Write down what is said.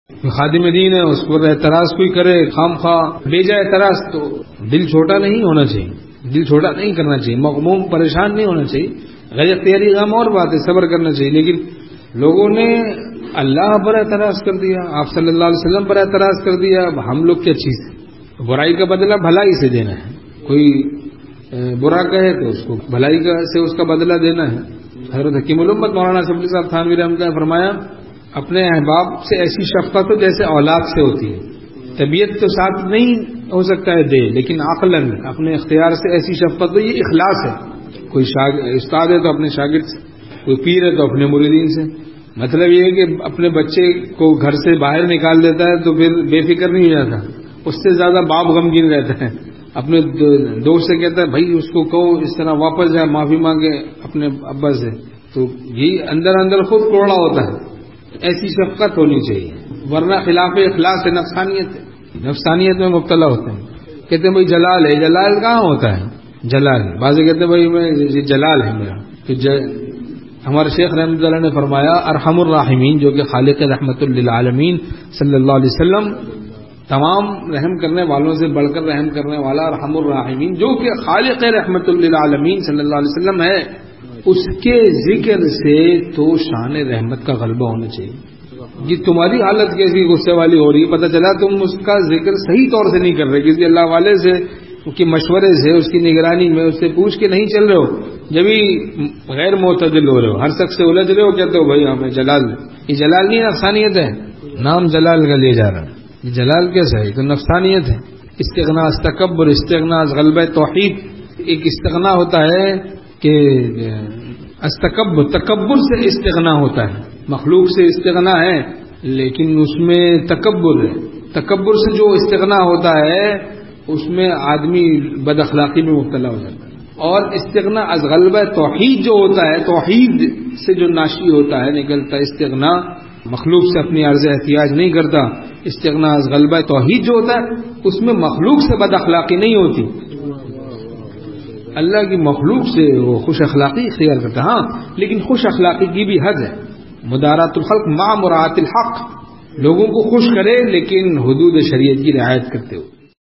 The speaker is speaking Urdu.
خادم دین ہے اس پر اعتراض کوئی کرے خام خواہ بے جائے اعتراض، تو دل چھوٹا نہیں ہونا چاہیے، دل چھوٹا نہیں کرنا چاہیے، مغموم پریشان نہیں ہونا چاہیے. غیر اختیاری غم اور بات ہے، صبر کرنا چاہیے. لیکن لوگوں نے اللہ پر اعتراض کر دیا، آپ صلی اللہ علیہ وسلم پر اعتراض کر دیا. اب ہم لوگ کیا چیز ہے؟ برائی کا بدلہ بھلائی سے دینا ہے. کوئی برا کہے تو اس کو بھلائی سے اس کا بدلہ دینا ہے. حضرت حکیم الامت مولانا شبلی صاحب تھانوی رحمۃ اللہ نے فرمایا اپنے احباب سے ایسی شفقت ہو جیسے اولاد سے ہوتی ہے. طبیعت تو ساتھ نہیں ہو سکتا ہے دے، لیکن عقلاً اپنے اختیار سے ایسی شفقت ہو، یہ اخلاص ہے. کوئی استاد ہے تو اپنے شاگرد سے، کوئی پیر ہے تو اپنے مریدین سے. مطلب یہ ہے کہ اپنے بچے کو گھر سے باہر نکال دیتا ہے تو پھر بے فکر نہیں ہو جاتا، اس سے زیادہ باپ غمگین رہتا ہے. اپنے دوست سے کہتا ہے بھائی اس کو کہو اس طرح واپس جائے، معافی مانگے اپنے ابا سے، تو یہ اندر اندر خود کوڑا ہوتا ہے. ایسی شفقت ہونی چاہیے، ورنہ خلاف اخلاص ہے، نفسانیت میں مبتلا ہوتے ہیں. کہتے ہیں بھائی جلال ہے، جلال کہاں ہوتا ہے؟ جلال بعض کہتے ہیں بھائی میں یہ جلال ہے میرا. تو ہمارے شیخ رحمۃ اللہ نے فرمایا ارحم الراحمین، جو کہ خالق رحمت للعالمین صلی اللہ علیہ وسلم، تمام رحم کرنے والوں سے بڑھ کر رحم کرنے والا ارحم الراحمین جو کہ خالق رحمت للعالمین صلی اللہ علیہ وسلم ہے، اس کے ذکر سے تو شان رحمت کا غلبہ ہونا چاہیے. یہ تمہاری حالت کیسی غصے والی ہو رہی ہے، پتہ چلا تم اس کا ذکر صحیح طور سے نہیں کر رہے، کسی اللہ والے سے اس کے مشورے سے، اس کی نگرانی میں، اس سے پوچھ کے نہیں چل رہے ہو، جبھی غیر معتدل ہو رہے ہو، ہر شخص سے الجھ رہے ہو، کہتے ہو بھائی ہمیں جلال. یہ جلال نہیں، نفسانیت ہے. نام جلال کا لے جا رہا ہے، یہ جلال کیسا ہے؟ تو نفسانیت ہے. استغنا از تکبر، استغنا از غلبہ توحید. ایک استغنا ہوتا ہے کہ تکبر سے استغنا ہوتا ہے، مخلوق سے استغنا ہے لیکن اس میں تکبر ہے. تکبر سے جو استغنا ہوتا ہے اس میں آدمی بد اخلاقی میں مبتلا ہو جاتا ہے. اور استغنا از غلبہ توحید جو ہوتا ہے، توحید سے جو ناشی ہوتا ہے، نکلتا استغنا، مخلوق سے اپنی عرض احتیاج نہیں کرتا. استغنا از غلبہ توحید جو ہوتا ہے اس میں مخلوق سے بد اخلاقی نہیں ہوتی، اللہ کی مخلوق سے وہ خوش اخلاقی اختیار کرتا ہے. ہاں لیکن خوش اخلاقی کی بھی حد ہے. مدارات الخلق مع مراعات الحق، لوگوں کو خوش کرے لیکن حدود شریعت کی رعایت کرتے ہوئے.